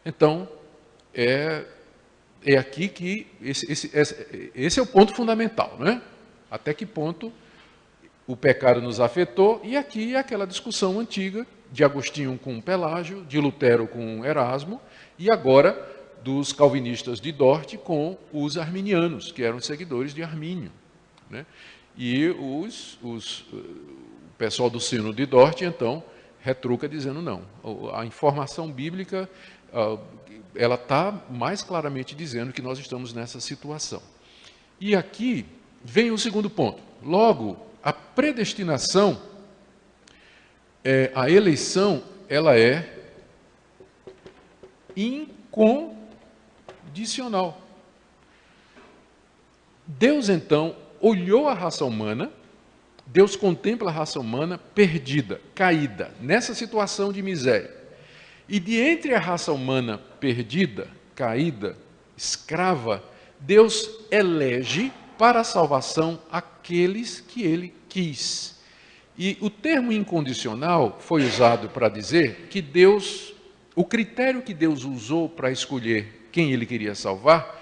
Então, é aqui que esse é o ponto fundamental, não é? Até que ponto o pecado nos afetou, e aqui é aquela discussão antiga de Agostinho com Pelágio, de Lutero com Erasmo, e agora dos calvinistas de Dort com os arminianos, que eram seguidores de Armínio, né? E o pessoal do Sínodo de Dort, então, retruca dizendo não. A informação bíblica, ela está mais claramente dizendo que nós estamos nessa situação. E aqui vem o segundo ponto. Logo, a predestinação, a eleição, ela é incondicional. Deus, então, olhou a raça humana, Deus contempla a raça humana perdida, caída, nessa situação de miséria. E de entre a raça humana perdida, caída, escrava, Deus elege para a salvação aqueles que ele quis. E o termo incondicional foi usado para dizer que Deus, o critério que Deus usou para escolher quem ele queria salvar,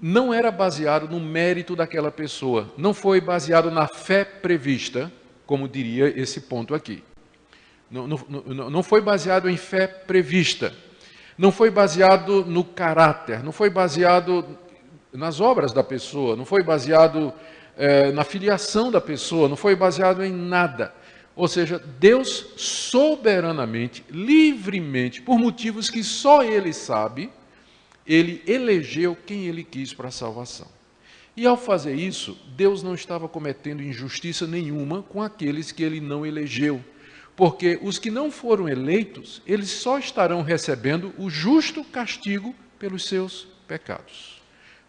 não era baseado no mérito daquela pessoa, não foi baseado na fé prevista, como diria esse ponto aqui. Não foi baseado em fé prevista, não foi baseado no caráter, não foi baseado nas obras da pessoa, não foi baseado na filiação da pessoa, não foi baseado em nada. Ou seja, Deus soberanamente, livremente, por motivos que só Ele sabe, Ele elegeu quem Ele quis para a salvação. E ao fazer isso, Deus não estava cometendo injustiça nenhuma com aqueles que Ele não elegeu. Porque os que não foram eleitos, eles só estarão recebendo o justo castigo pelos seus pecados.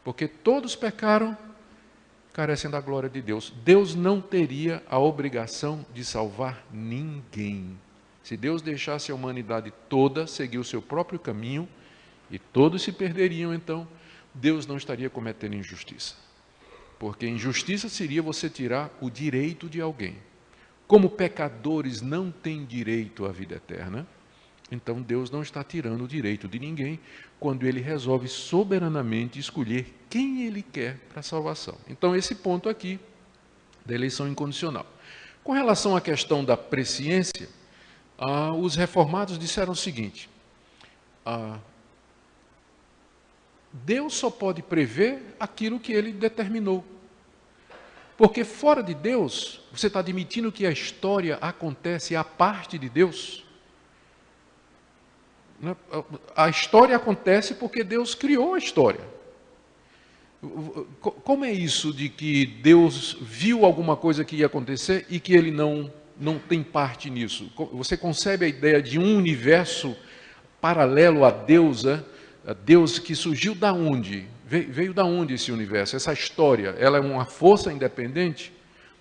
Porque todos pecaram, carecem da glória de Deus. Deus não teria a obrigação de salvar ninguém. Se Deus deixasse a humanidade toda seguir o seu próprio caminho, e todos se perderiam, então, Deus não estaria cometendo injustiça. Porque injustiça seria você tirar o direito de alguém. Como pecadores não têm direito à vida eterna, então Deus não está tirando o direito de ninguém quando Ele resolve soberanamente escolher quem Ele quer para a salvação. Então, esse ponto aqui da eleição incondicional. Com relação à questão da presciência, os reformados disseram o seguinte: Deus só pode prever aquilo que Ele determinou. Porque fora de Deus, você está admitindo que a história acontece à parte de Deus? A história acontece porque Deus criou a história. Como é isso de que Deus viu alguma coisa que ia acontecer e que Ele não tem parte nisso? Você concebe a ideia de um universo paralelo a Deus, a Deus que surgiu da onde? Veio da onde esse universo? Essa história, ela é uma força independente?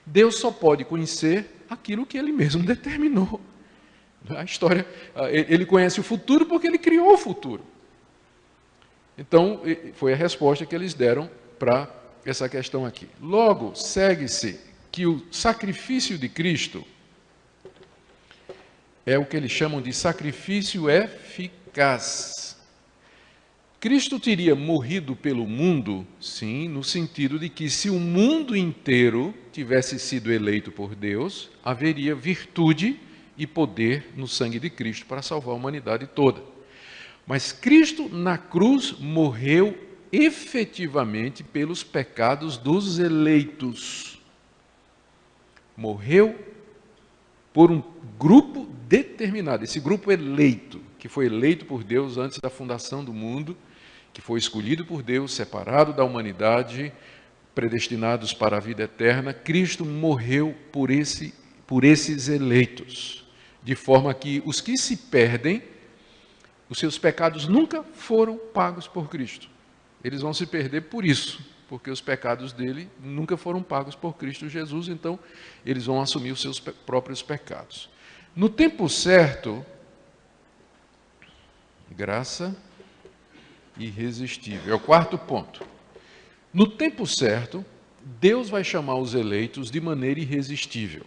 Deus só pode conhecer aquilo que Ele mesmo determinou. A história, Ele conhece o futuro porque Ele criou o futuro. Então, foi a resposta que eles deram para essa questão aqui. Logo, segue-se que o sacrifício de Cristo é o que eles chamam de sacrifício eficaz. Cristo teria morrido pelo mundo, sim, no sentido de que se o mundo inteiro tivesse sido eleito por Deus, haveria virtude e poder no sangue de Cristo para salvar a humanidade toda. Mas Cristo na cruz morreu efetivamente pelos pecados dos eleitos. Morreu por um grupo determinado, esse grupo eleito, que foi eleito por Deus antes da fundação do mundo, que foi escolhido por Deus, separado da humanidade, predestinados para a vida eterna. Cristo morreu por esses eleitos, de forma que os que se perdem, os seus pecados nunca foram pagos por Cristo. Eles vão se perder por isso, porque os pecados dele nunca foram pagos por Cristo Jesus, então eles vão assumir os seus próprios pecados. No tempo certo, graça irresistível. É o quarto ponto. No tempo certo, Deus vai chamar os eleitos de maneira irresistível.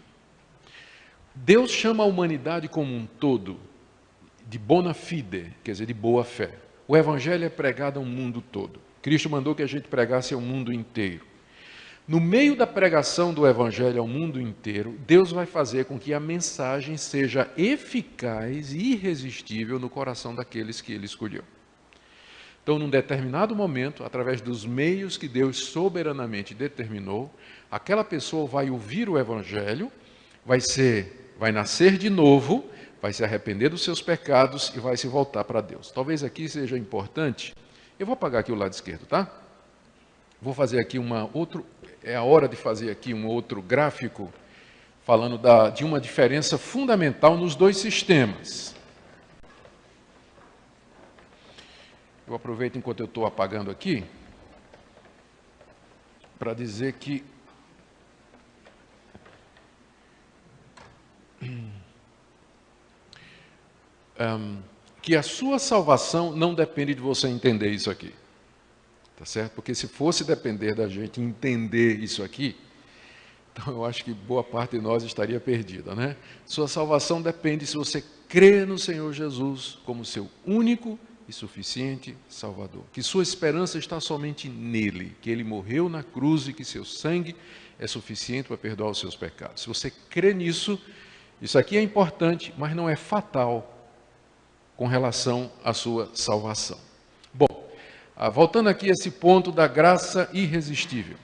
Deus chama a humanidade como um todo de bona fide, quer dizer, de boa fé. O Evangelho é pregado ao mundo todo. Cristo mandou que a gente pregasse ao mundo inteiro. No meio da pregação do Evangelho ao mundo inteiro, Deus vai fazer com que a mensagem seja eficaz e irresistível no coração daqueles que Ele escolheu. Então, num determinado momento, através dos meios que Deus soberanamente determinou, aquela pessoa vai ouvir o Evangelho, vai nascer de novo, vai se arrepender dos seus pecados e vai se voltar para Deus. Talvez aqui seja importante, eu vou apagar aqui o lado esquerdo, tá? Vou fazer aqui é a hora de fazer aqui um outro gráfico, falando de uma diferença fundamental nos dois sistemas. Eu aproveito enquanto eu estou apagando aqui, para dizer que a sua salvação não depende de você entender isso aqui. Tá certo? Porque se fosse depender da gente entender isso aqui, então eu acho que boa parte de nós estaria perdida, né? Sua salvação depende se você crê no Senhor Jesus como seu único e suficiente Salvador. Que sua esperança está somente nele, que ele morreu na cruz e que seu sangue é suficiente para perdoar os seus pecados. Se você crê nisso, isso aqui é importante, mas não é fatal com relação à sua salvação. Bom, voltando aqui a esse ponto da graça irresistível.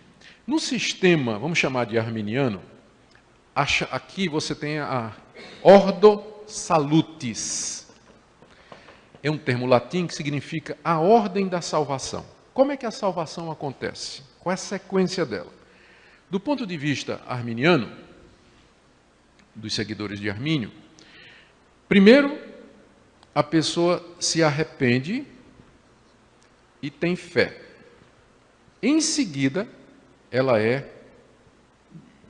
No sistema, vamos chamar de arminiano, aqui você tem a ordo salutis. É um termo latim que significa a ordem da salvação. Como é que a salvação acontece? Qual é a sequência dela? Do ponto de vista arminiano, dos seguidores de Armínio, primeiro, a pessoa se arrepende e tem fé. Em seguida, ela é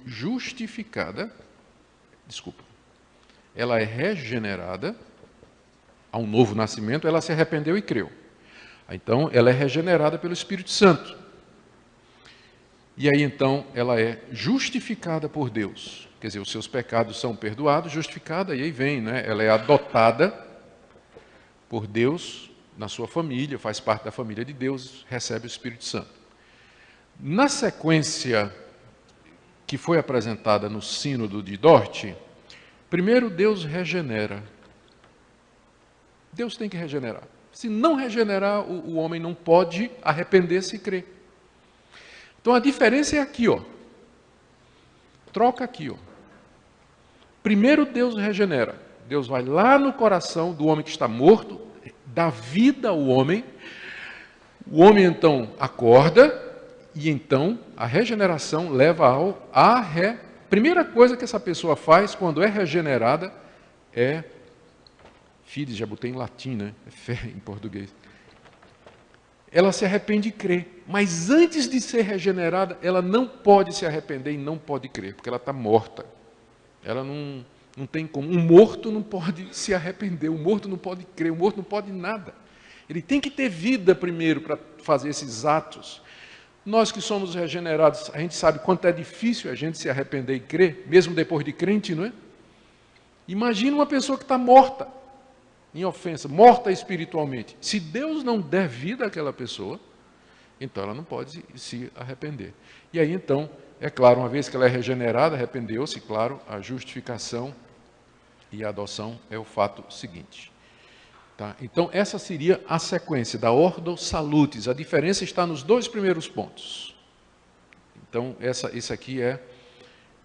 justificada, ela é regenerada, há um novo nascimento, ela se arrependeu e creu. Então, ela é regenerada pelo Espírito Santo. E aí, então, ela é justificada por Deus. Quer dizer, os seus pecados são perdoados, justificada, e aí vem, né? Ela é adotada por Deus na sua família, faz parte da família de Deus, recebe o Espírito Santo. Na sequência que foi apresentada no Sínodo de Dort, primeiro Deus regenera. Deus tem que regenerar. Se não regenerar, o homem não pode arrepender-se e crer. Então a diferença é aqui, ó. Troca aqui, ó. Primeiro Deus regenera. Deus vai lá no coração do homem que está morto, dá vida ao homem. O homem então acorda e então a regeneração leva Primeira coisa que essa pessoa faz quando é regenerada é fides, já botei em latim, né? É fé em português. Ela se arrepende e crê. Mas antes de ser regenerada, ela não pode se arrepender e não pode crer, porque ela está morta. Ela não tem como. Um morto não pode se arrepender, um morto não pode crer, um morto não pode nada. Ele tem que ter vida primeiro para fazer esses atos. Nós que somos regenerados, a gente sabe quanto é difícil a gente se arrepender e crer, mesmo depois de crente, não é? Imagina uma pessoa que está morta, em ofensa, morta espiritualmente. Se Deus não der vida àquela pessoa, então ela não pode se arrepender. E aí então, é claro, uma vez que ela é regenerada, arrependeu-se, claro, a justificação e a adoção é o fato seguinte. Tá? Então essa seria a sequência da ordo salutis. A diferença está nos dois primeiros pontos. Então isso aqui é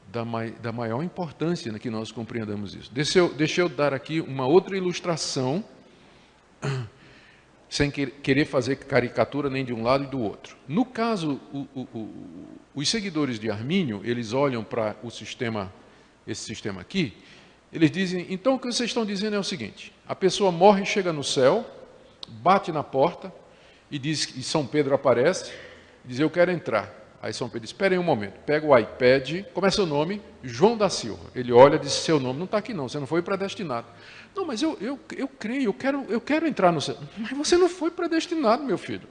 da maior importância, né, que nós compreendamos isso. Deixa eu dar aqui uma outra ilustração, sem querer fazer caricatura nem de um lado e do outro. No caso, os seguidores de Armínio, eles olham para esse sistema aqui, eles dizem, então o que vocês estão dizendo é o seguinte, a pessoa morre, chega no céu, bate na porta, e São Pedro aparece, e diz, eu quero entrar. Aí São Pedro diz, espera aí um momento, pega o iPad, como é seu nome? João da Silva. Ele olha e diz, seu nome não está aqui não, você não foi predestinado. Não, mas eu creio, eu quero entrar no céu. Mas você não foi predestinado, meu filho.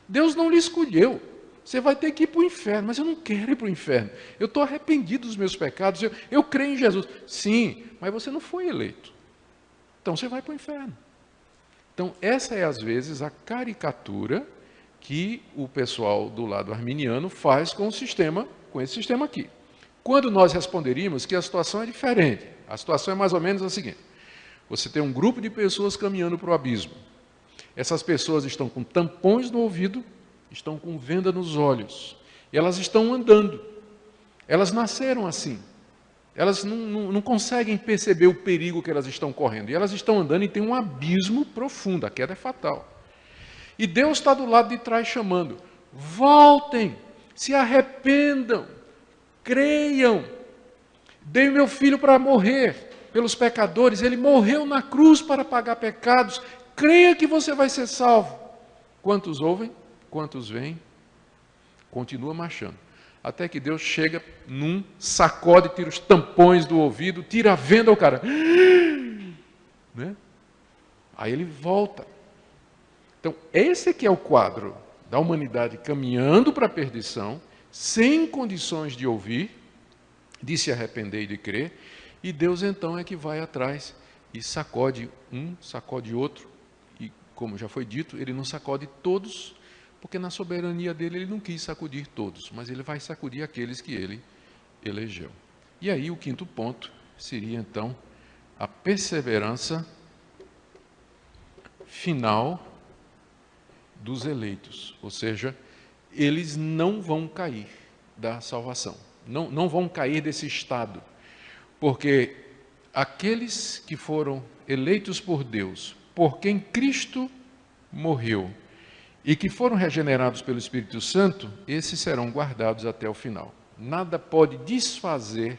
Deus não lhe escolheu. Você vai ter que ir para o inferno, mas eu não quero ir para o inferno. Eu estou arrependido dos meus pecados, eu creio em Jesus. Sim, mas você não foi eleito. Então você vai para o inferno. Então essa é às vezes a caricatura que o pessoal do lado arminiano faz com esse sistema aqui. Quando nós responderíamos que a situação é diferente, a situação é mais ou menos a seguinte: você tem um grupo de pessoas caminhando para o abismo. Essas pessoas estão com tampões no ouvido, estão com venda nos olhos, e elas estão andando. Elas nasceram assim. Elas não conseguem perceber o perigo que elas estão correndo. E elas estão andando e tem um abismo profundo, a queda é fatal. E Deus está do lado de trás chamando: voltem, se arrependam, creiam. Dei o meu filho para morrer pelos pecadores, ele morreu na cruz para pagar pecados, creia que você vai ser salvo. Quantos ouvem? Quantos veem? Continua marchando. Até que Deus chega sacode, tira os tampões do ouvido, tira a venda ao cara. Né? Aí ele volta. Então, esse aqui é o quadro da humanidade caminhando para a perdição, sem condições de ouvir, de se arrepender e de crer, e Deus então é que vai atrás e sacode um, sacode outro, e como já foi dito, ele não sacode todos, porque na soberania dele ele não quis sacudir todos, mas ele vai sacudir aqueles que ele elegeu. E aí o quinto ponto seria então a perseverança final dos eleitos, ou seja, eles não vão cair da salvação, não vão cair desse estado, porque aqueles que foram eleitos por Deus, por quem Cristo morreu, e que foram regenerados pelo Espírito Santo, esses serão guardados até o final. Nada pode desfazer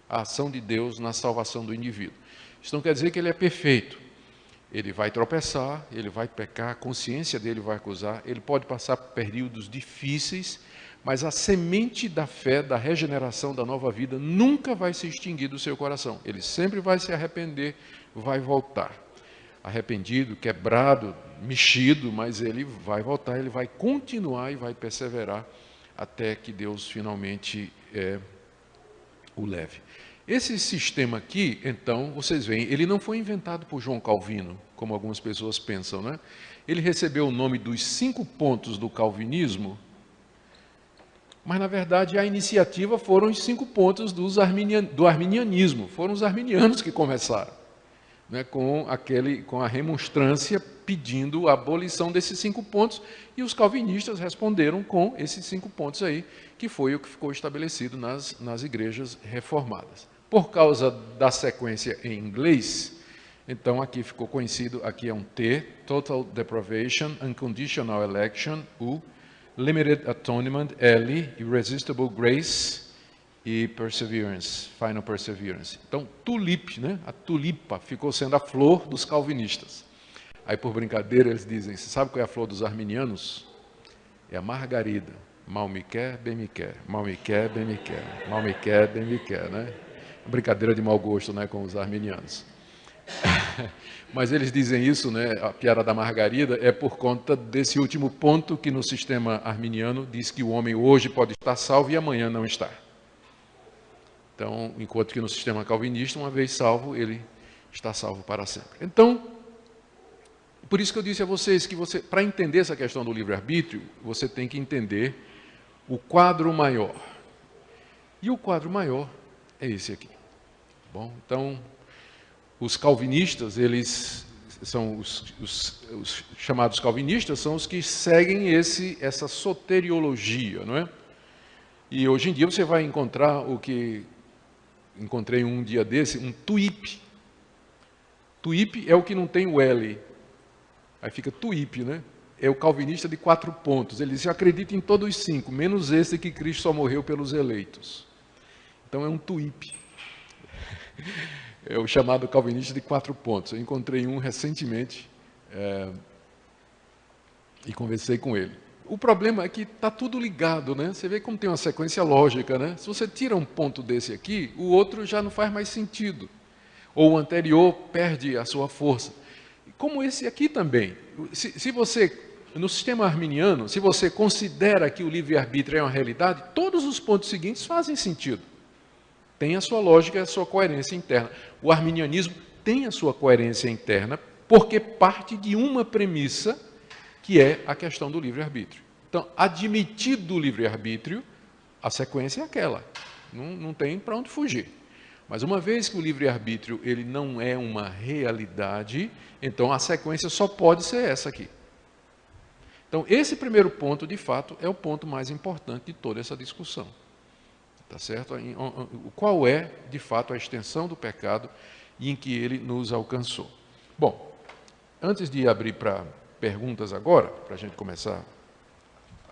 a ação de Deus na salvação do indivíduo. Isso não quer dizer que ele é perfeito. Ele vai tropeçar, ele vai pecar, a consciência dele vai acusar, ele pode passar por períodos difíceis, mas a semente da fé, da regeneração, da nova vida, nunca vai se extinguir do seu coração. Ele sempre vai se arrepender, vai voltar. Arrependido, quebrado, mexido, mas ele vai voltar, ele vai continuar e vai perseverar até que Deus finalmente o leve. Esse sistema aqui, então, vocês veem, ele não foi inventado por João Calvino, como algumas pessoas pensam, né? Ele recebeu o nome dos 5 pontos do calvinismo, mas, na verdade, a iniciativa foram os 5 pontos do arminianismo. Foram os arminianos que começaram, né, com a remonstrância pedindo a abolição desses 5 pontos, e os calvinistas responderam com esses 5 pontos aí, que foi o que ficou estabelecido nas igrejas reformadas. Por causa da sequência em inglês, então aqui ficou conhecido, aqui é um T, Total Deprivation, Unconditional Election, U, Limited Atonement, L, Irresistible Grace e Perseverance, Final Perseverance. Então, tulip, né? A tulipa ficou sendo a flor dos calvinistas. Aí, por brincadeira, eles dizem, você sabe qual é a flor dos arminianos? É a margarida. Mal me quer, bem me quer. Mal me quer, bem me quer. Mal me quer, bem me quer, né? Brincadeira de mau gosto, né, com os arminianos. Mas eles dizem isso, né, a piada da margarida, é por conta desse último ponto que no sistema arminiano diz que o homem hoje pode estar salvo e amanhã não está. Então, enquanto que no sistema calvinista, uma vez salvo, ele está salvo para sempre. Então, por isso que eu disse a vocês que para entender essa questão do livre-arbítrio, você tem que entender o quadro maior. E o quadro maior é esse aqui. Bom, então, os calvinistas, eles são os chamados calvinistas, são os que seguem essa soteriologia, não é? E hoje em dia você vai encontrar o que encontrei um dia desse, um tuip. Tuip é o que não tem o L. Aí fica tuip, né? É o calvinista de 4 pontos. Ele diz, eu acredito em todos os 5, menos esse que Cristo só morreu pelos eleitos. Então é um tuip. É o chamado calvinista de 4 pontos. Eu encontrei um recentemente e conversei com ele. O problema é que está tudo ligado, né? Você vê como tem uma sequência lógica, né? Se você tira um ponto desse aqui, o outro já não faz mais sentido. Ou o anterior perde a sua força. Como esse aqui também. Se você no sistema arminiano, se você considera que o livre-arbítrio é uma realidade, todos os pontos seguintes fazem sentido. Tem a sua lógica, a sua coerência interna. O arminianismo tem a sua coerência interna, porque parte de uma premissa, que é a questão do livre-arbítrio. Então, admitido o livre-arbítrio, a sequência é aquela. Não tem para onde fugir. Mas uma vez que o livre-arbítrio ele não é uma realidade, então a sequência só pode ser essa aqui. Então, esse primeiro ponto, de fato, é o ponto mais importante de toda essa discussão. Tá certo? Qual é, de fato, a extensão do pecado e em que ele nos alcançou? Bom, antes de abrir para perguntas agora, para a gente começar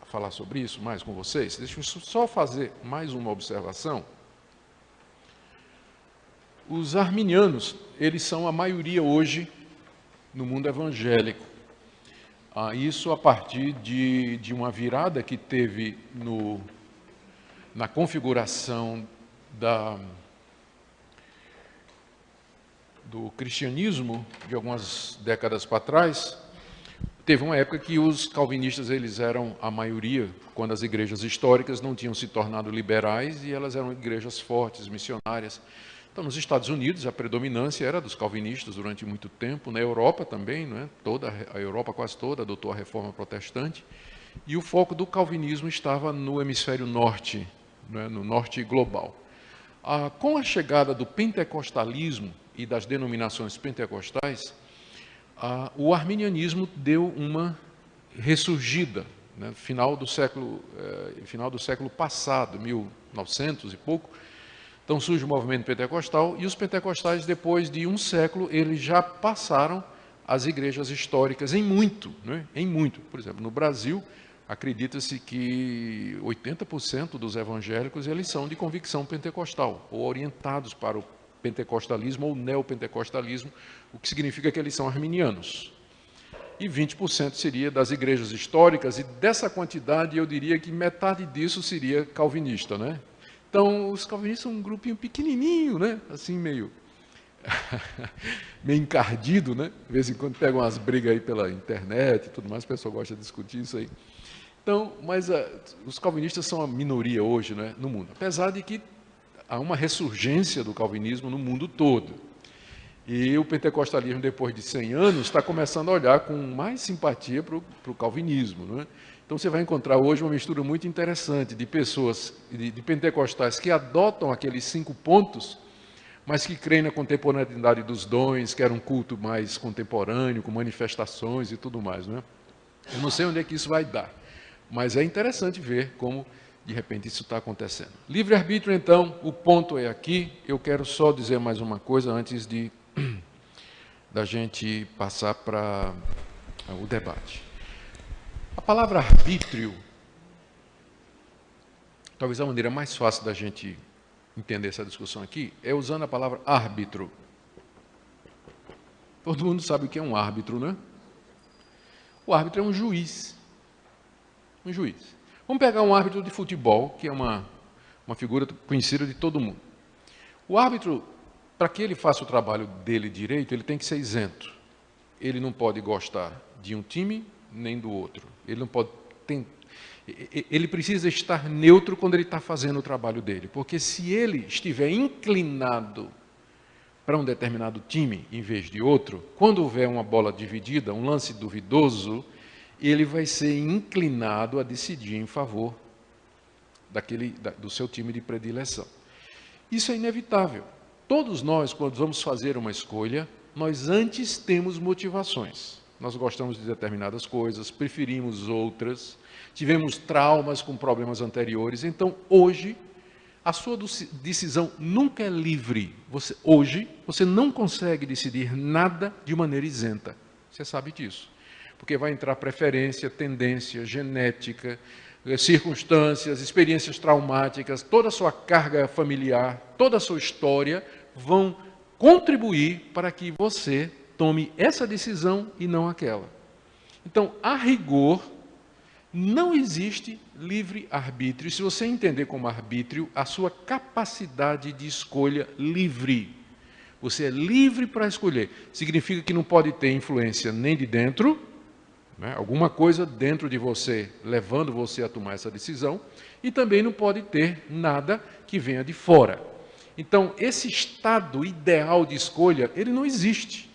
a falar sobre isso mais com vocês, deixa eu só fazer mais uma observação. Os arminianos, eles são a maioria hoje no mundo evangélico. Isso a partir de uma virada que teve na configuração do cristianismo, de algumas décadas para trás. Teve uma época que os calvinistas eles eram a maioria, quando as igrejas históricas não tinham se tornado liberais e elas eram igrejas fortes, missionárias. Então, nos Estados Unidos, a predominância era dos calvinistas durante muito tempo, na Europa também, né? Toda a Europa quase toda adotou a reforma protestante, e o foco do calvinismo estava no hemisfério norte, né? No norte global. Com a chegada do pentecostalismo e das denominações pentecostais, o arminianismo deu uma ressurgida, né? Final do século passado, 1900 e pouco. Então surge o movimento pentecostal, e os pentecostais, depois de um século, eles já passaram as igrejas históricas em muito, né? Em muito. Por exemplo, no Brasil, acredita-se que 80% dos evangélicos eles são de convicção pentecostal, ou orientados para o pentecostalismo ou neopentecostalismo, o que significa que eles são arminianos. E 20% seria das igrejas históricas, e dessa quantidade eu diria que metade disso seria calvinista, né? Então, os calvinistas são um grupinho pequenininho, né? Assim, meio encardido, né? De vez em quando pegam umas brigas aí pela internet e tudo mais, o pessoal gosta de discutir isso aí. Então, mas os calvinistas são a minoria hoje, né, no mundo. Apesar de que há uma ressurgência do calvinismo no mundo todo. E o pentecostalismo, depois de 100 anos, está começando a olhar com mais simpatia para o calvinismo, né? Então, você vai encontrar hoje uma mistura muito interessante de pessoas, de pentecostais, que adotam aqueles 5 pontos, mas que creem na contemporaneidade dos dons, que era um culto mais contemporâneo, com manifestações e tudo mais, né? Eu não sei onde é que isso vai dar, mas é interessante ver como, de repente, isso está acontecendo. Livre-arbítrio, então, o ponto é aqui. Eu quero só dizer mais uma coisa antes da gente passar para o debate. A palavra arbítrio, talvez a maneira mais fácil da gente entender essa discussão aqui, é usando a palavra árbitro. Todo mundo sabe o que é um árbitro, né? O árbitro é um juiz. Um juiz. Vamos pegar um árbitro de futebol, que é uma figura conhecida de todo mundo. O árbitro, para que ele faça o trabalho dele direito, ele tem que ser isento. Ele não pode gostar de um time nem do outro. Ele não pode ele precisa estar neutro quando ele está fazendo o trabalho dele, porque se ele estiver inclinado para um determinado time em vez de outro, quando houver uma bola dividida, um lance duvidoso, ele vai ser inclinado a decidir em favor do seu time de predileção. Isso é inevitável. Todos nós, quando vamos fazer uma escolha, nós antes temos motivações. Nós gostamos de determinadas coisas, preferimos outras, tivemos traumas com problemas anteriores. Então, hoje, a sua decisão nunca é livre. Hoje, você não consegue decidir nada de maneira isenta. Você sabe disso. Porque vai entrar preferência, tendência, genética, circunstâncias, experiências traumáticas, toda a sua carga familiar, toda a sua história vão contribuir para que você tome essa decisão e não aquela. Então, a rigor, não existe livre-arbítrio. Se você entender como arbítrio, a sua capacidade de escolha livre. Você é livre para escolher. Significa que não pode ter influência nem de dentro, né? Alguma coisa dentro de você levando você a tomar essa decisão, e também não pode ter nada que venha de fora. Então, esse estado ideal de escolha, ele não existe.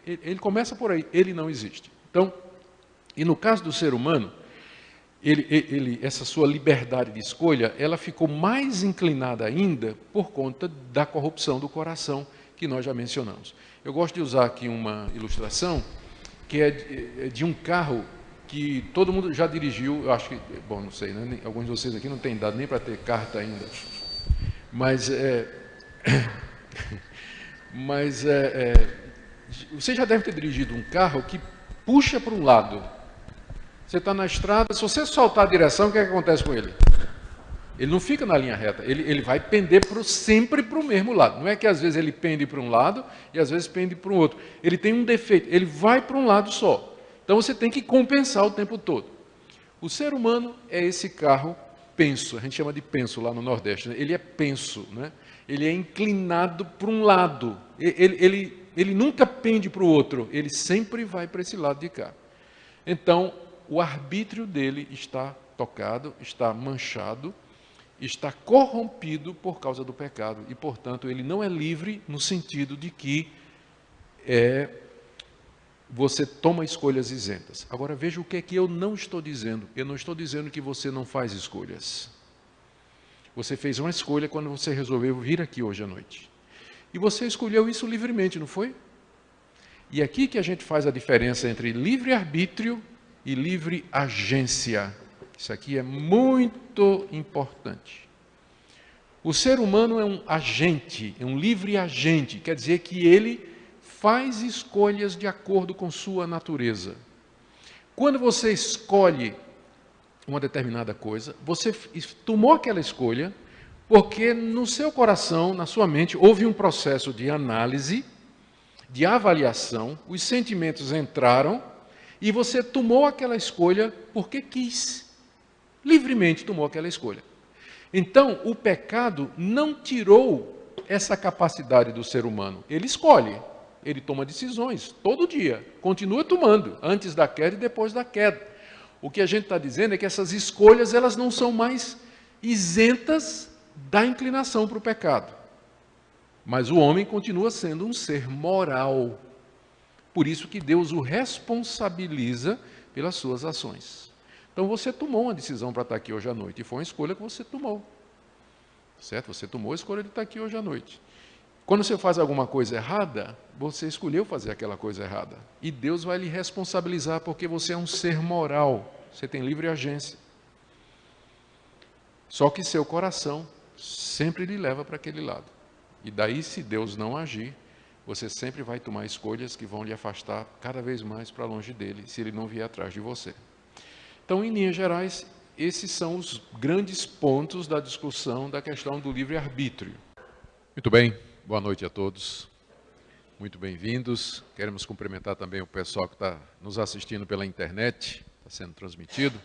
Ele começa por aí, ele não existe. Então, e no caso do ser humano, essa sua liberdade de escolha, ela ficou mais inclinada ainda por conta da corrupção do coração, que nós já mencionamos. Eu gosto de usar aqui uma ilustração, que é de um carro que todo mundo já dirigiu, eu acho que, bom, não sei, né? Alguns de vocês aqui não têm dado nem para ter carta ainda, mas você já deve ter dirigido um carro que puxa para um lado. Você está na estrada, se você soltar a direção, o que acontece com ele? Ele não fica na linha reta, ele vai pender sempre para o mesmo lado. Não é que às vezes ele pende para um lado e às vezes pende para o outro. Ele tem um defeito, ele vai para um lado só. Então você tem que compensar o tempo todo. O ser humano é esse carro penso, a gente chama de penso lá no Nordeste, né? Ele é penso, né? Ele é inclinado para um lado, ele nunca pende para o outro, ele sempre vai para esse lado de cá. Então, o arbítrio dele está tocado, está manchado, está corrompido por causa do pecado, e, portanto, ele não é livre no sentido de que você toma escolhas isentas. Agora, veja o que é que eu não estou dizendo. Eu não estou dizendo que você não faz escolhas. Você fez uma escolha quando você resolveu vir aqui hoje à noite. E você escolheu isso livremente, não foi? E aqui que a gente faz a diferença entre livre-arbítrio e livre agência. Isso aqui é muito importante. O ser humano é um agente, é um livre agente, quer dizer que ele faz escolhas de acordo com sua natureza. Quando você escolhe uma determinada coisa, você tomou aquela escolha porque no seu coração, na sua mente, houve um processo de análise, de avaliação, os sentimentos entraram e você tomou aquela escolha porque quis. Livremente tomou aquela escolha. Então, o pecado não tirou essa capacidade do ser humano. Ele escolhe, ele toma decisões todo dia, continua tomando, antes da queda e depois da queda. O que a gente está dizendo é que essas escolhas elas não são mais isentas da inclinação para o pecado. Mas o homem continua sendo um ser moral. Por isso que Deus o responsabiliza pelas suas ações. Então você tomou uma decisão para estar aqui hoje à noite, e foi uma escolha que você tomou. Certo? Você tomou a escolha de estar aqui hoje à noite. Quando você faz alguma coisa errada, você escolheu fazer aquela coisa errada. E Deus vai lhe responsabilizar porque você é um ser moral. Você tem livre agência. Só que seu coração sempre lhe leva para aquele lado. E daí, se Deus não agir, você sempre vai tomar escolhas que vão lhe afastar cada vez mais para longe dele, se ele não vier atrás de você. Então, em linhas gerais, esses são os grandes pontos da discussão da questão do livre-arbítrio. Muito bem, boa noite a todos. Muito bem-vindos. Queremos cumprimentar também o pessoal que está nos assistindo pela internet, está sendo transmitido.